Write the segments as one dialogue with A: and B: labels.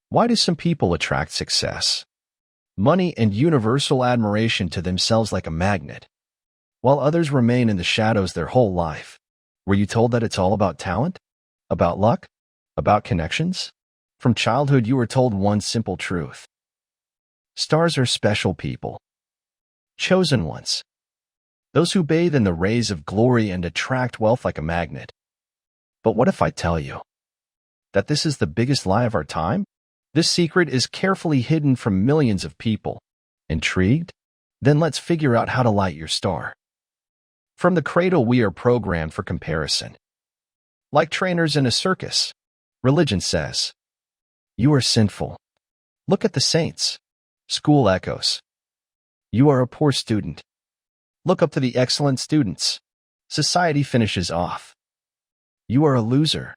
A: Why do some people attract success, money, and universal admiration to themselves like a magnet, while others remain in the shadows their whole life? Were you told that it's all about talent? About luck? About connections? From childhood, you were told one simple truth. Stars are special people. Chosen ones. Those who bathe in the rays of glory and attract wealth like a magnet. But what if I tell you that this is the biggest lie of our time? This secret is carefully hidden from millions of people. Intrigued? Then let's figure out how to light your star. From the cradle, we are programmed for comparison. Like trainers in a circus, religion says, "You are sinful. Look at the saints." School echoes, "You are a poor student. Look up to the excellent students." Society finishes off, "You are a loser.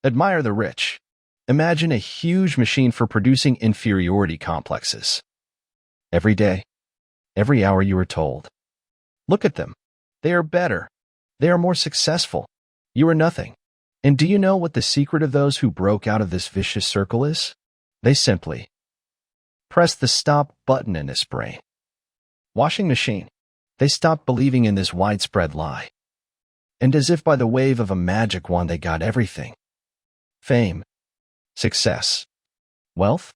A: Admire the rich." Imagine a huge machine for producing inferiority complexes. Every day, every hour, you are told, "Look at them. They are better. They are more successful. You are nothing." And do you know what the secret of those who broke out of this vicious circle is? They simply press the stop button in his brain. Washing machine. They stopped believing in this widespread lie. And as if by the wave of a magic wand, they got everything. Fame, success, wealth.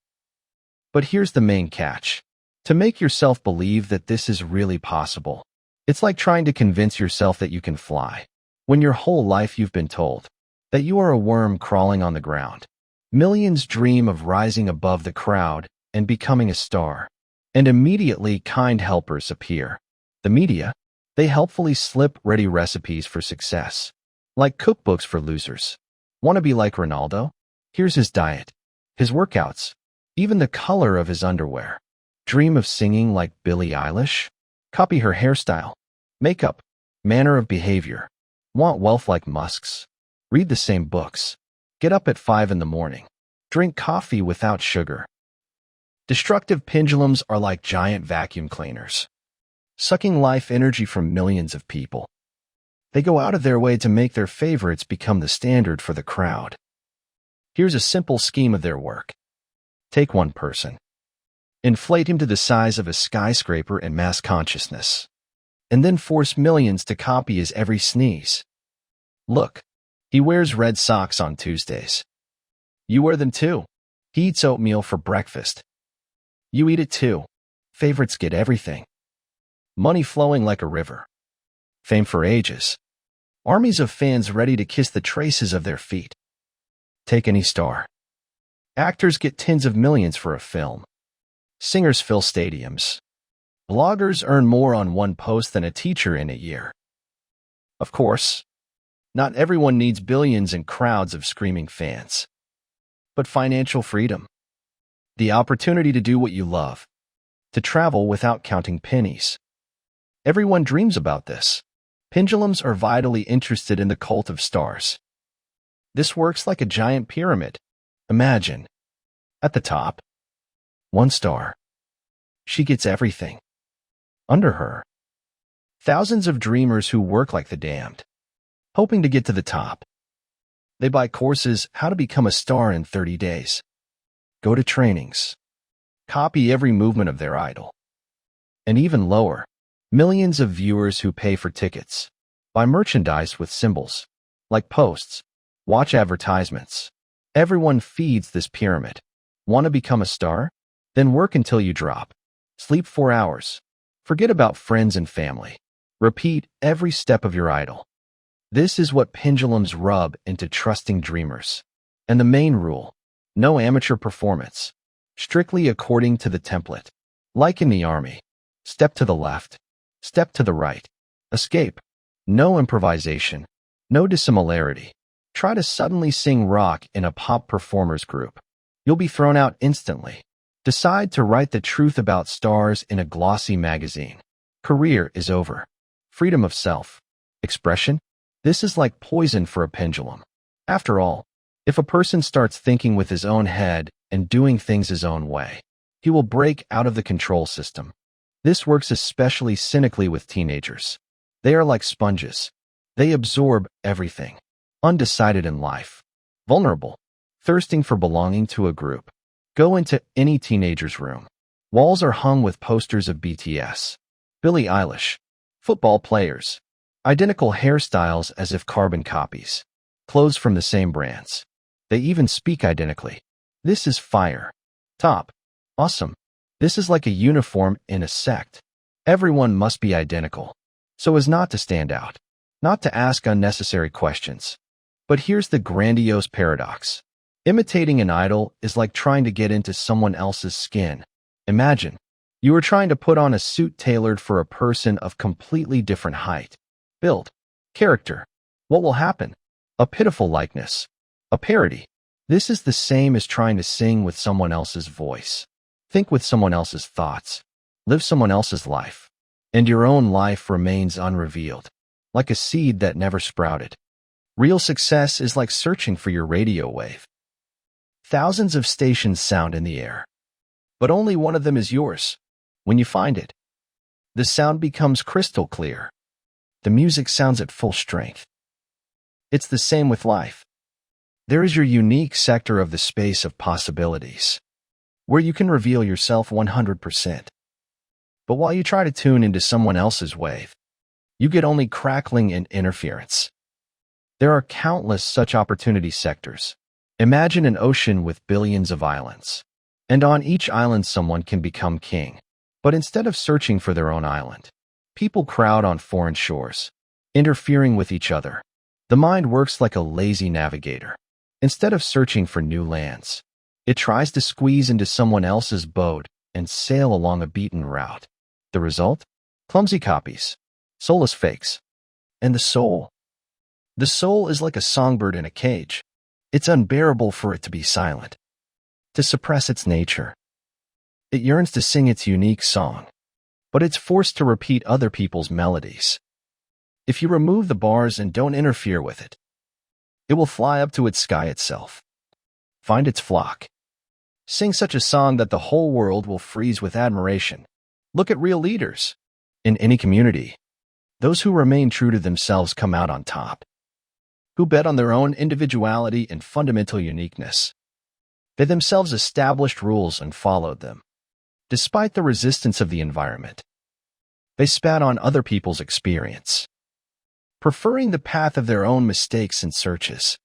A: But here's the main catch. To make yourself believe that this is really possible, it's like trying to convince yourself that you can fly, when your whole life you've been told that you are a worm crawling on the ground. Millions dream of rising above the crowd and becoming a star, and immediately kind helpers appear. The media, they helpfully slip ready recipes for success, like cookbooks for losers. Want to be like Ronaldo? Here's his diet, his workouts, even the color of his underwear. Dream of singing like Billie Eilish? Copy her hairstyle, makeup, manner of behavior. Want wealth like Musk's? Read the same books. Get up at 5 in the morning. Drink coffee without sugar. Destructive pendulums are like giant vacuum cleaners, sucking life energy from millions of people. They go out of their way to make their favorites become the standard for the crowd. Here's a simple scheme of their work. Take one person, inflate him to the size of a skyscraper in mass consciousness, and then force millions to copy his every sneeze. Look, he wears red socks on Tuesdays. You wear them too. He eats oatmeal for breakfast. You eat it too. Favorites get everything. Money flowing like a river. Fame for ages. Armies of fans ready to kiss the traces of their feet. Take any star. Actors get tens of millions for a film. Singers fill stadiums. Bloggers earn more on one post than a teacher in a year. Of course, not everyone needs billions and crowds of screaming fans. But financial freedom. The opportunity to do what you love. To travel without counting pennies. Everyone dreams about this. Pendulums are vitally interested in the cult of stars. This works like a giant pyramid. Imagine, at the top, one star. She gets everything. Under her, thousands of dreamers who work like the damned, hoping to get to the top. They buy courses, how to become a star in 30 days. Go to trainings. Copy every movement of their idol. And even lower, millions of viewers who pay for tickets. Buy merchandise with symbols, like posts. Watch advertisements. Everyone feeds this pyramid. Want to become a star? Then work until you drop. Sleep 4 hours. Forget about friends and family. Repeat every step of your idol. This is what pendulums rub into trusting dreamers. And the main rule, no amateur performance. Strictly according to the template. Like in the army. Step to the left. Step to the right. Escape. No improvisation. No dissimilarity. Try to suddenly sing rock in a pop performers group. You'll be thrown out instantly. Decide to write the truth about stars in a glossy magazine. Career is over. Freedom of self. Expression? This is like poison for a pendulum. After all, if a person starts thinking with his own head and doing things his own way, he will break out of the control system. This works especially cynically with teenagers. They are like sponges. They absorb everything. Undecided in life. Vulnerable. Thirsting for belonging to a group. Go into any teenager's room. Walls are hung with posters of BTS, Billie Eilish, football players, identical hairstyles as if carbon copies, clothes from the same brands. They even speak identically. This is fire. Top. Awesome. This is like a uniform in a sect. Everyone must be identical, so as not to stand out, not to ask unnecessary questions. But here's the grandiose paradox. Imitating an idol is like trying to get into someone else's skin. Imagine, you are trying to put on a suit tailored for a person of completely different height, build, character. What will happen? A pitiful likeness. A parody. This is the same as trying to sing with someone else's voice. Think with someone else's thoughts. Live someone else's life. And your own life remains unrevealed, like a seed that never sprouted. Real success is like searching for your radio wave. Thousands of stations sound in the air, but only one of them is yours. When you find it, the sound becomes crystal clear. The music sounds at full strength. It's the same with life. There is your unique sector of the space of possibilities, where you can reveal yourself 100%. But while you try to tune into someone else's wave, you get only crackling and interference. There are countless such opportunity sectors. Imagine an ocean with billions of islands, and on each island someone can become king. But instead of searching for their own island, people crowd on foreign shores, interfering with each other. The mind works like a lazy navigator. Instead of searching for new lands, it tries to squeeze into someone else's boat and sail along a beaten route. The result? Clumsy copies, soulless fakes. And the soul? The soul is like a songbird in a cage. It's unbearable for it to be silent, to suppress its nature. It yearns to sing its unique song, but it's forced to repeat other people's melodies. If you remove the bars and don't interfere with it, it will fly up to its sky itself, find its flock, sing such a song that the whole world will freeze with admiration. Look at real leaders. In any community, those who remain true to themselves come out on top, who bet on their own individuality and fundamental uniqueness. They themselves established rules and followed them. Despite the resistance of the environment, they spat on other people's experience, preferring the path of their own mistakes and searches.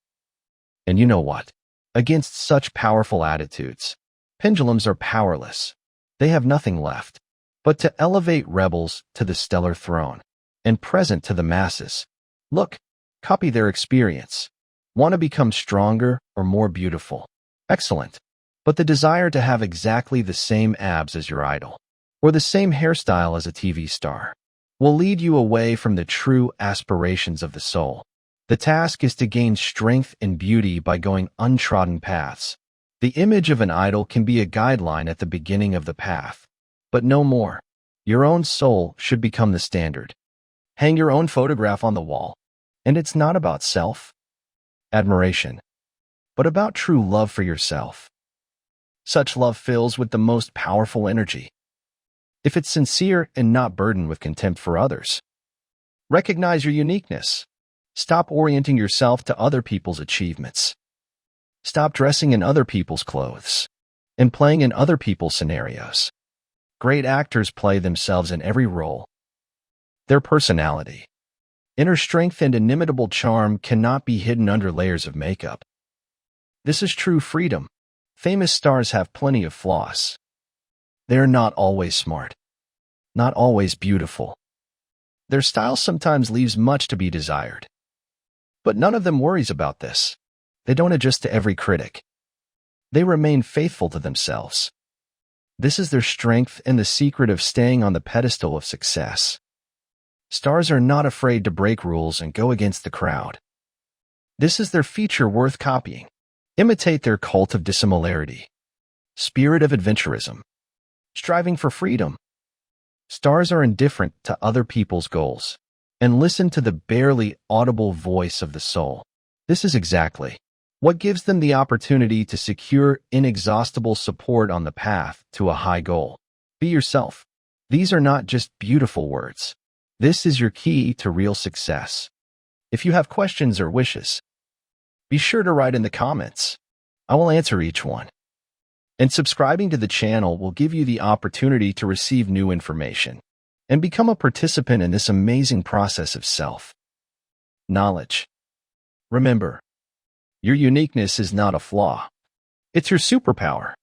A: And you know what? Against such powerful attitudes, pendulums are powerless. They have nothing left but to elevate rebels to the stellar throne and present to the masses. Look, copy their experience. Want to become stronger or more beautiful? Excellent. But the desire to have exactly the same abs as your idol, or the same hairstyle as a TV star, will lead you away from the true aspirations of the soul. The task is to gain strength and beauty by going untrodden paths. The image of an idol can be a guideline at the beginning of the path, but no more. Your own soul should become the standard. Hang your own photograph on the wall, and it's not about self-admiration, but about true love for yourself. Such love fills with the most powerful energy. If it's sincere and not burdened with contempt for others, recognize your uniqueness. Stop orienting yourself to other people's achievements. Stop dressing in other people's clothes and playing in other people's scenarios. Great actors play themselves in every role. Their personality, inner strength, and inimitable charm cannot be hidden under layers of makeup. This is true freedom. Famous stars have plenty of flaws. They're not always smart, not always beautiful. Their style sometimes leaves much to be desired. But none of them worries about this. They don't adjust to every critic. They remain faithful to themselves. This is their strength and the secret of staying on the pedestal of success. Stars are not afraid to break rules and go against the crowd. This is their feature worth copying. Imitate their cult of dissimilarity, spirit of adventurism, striving for freedom. Stars are indifferent to other people's goals and listen to the barely audible voice of the soul. This is exactly what gives them the opportunity to secure inexhaustible support on the path to a high goal. Be yourself. These are not just beautiful words. This is your key to real success. If you have questions or wishes, be sure to write in the comments. I will answer each one. And subscribing to the channel will give you the opportunity to receive new information and become a participant in this amazing process of self-knowledge. Remember, your uniqueness is not a flaw. It's your superpower.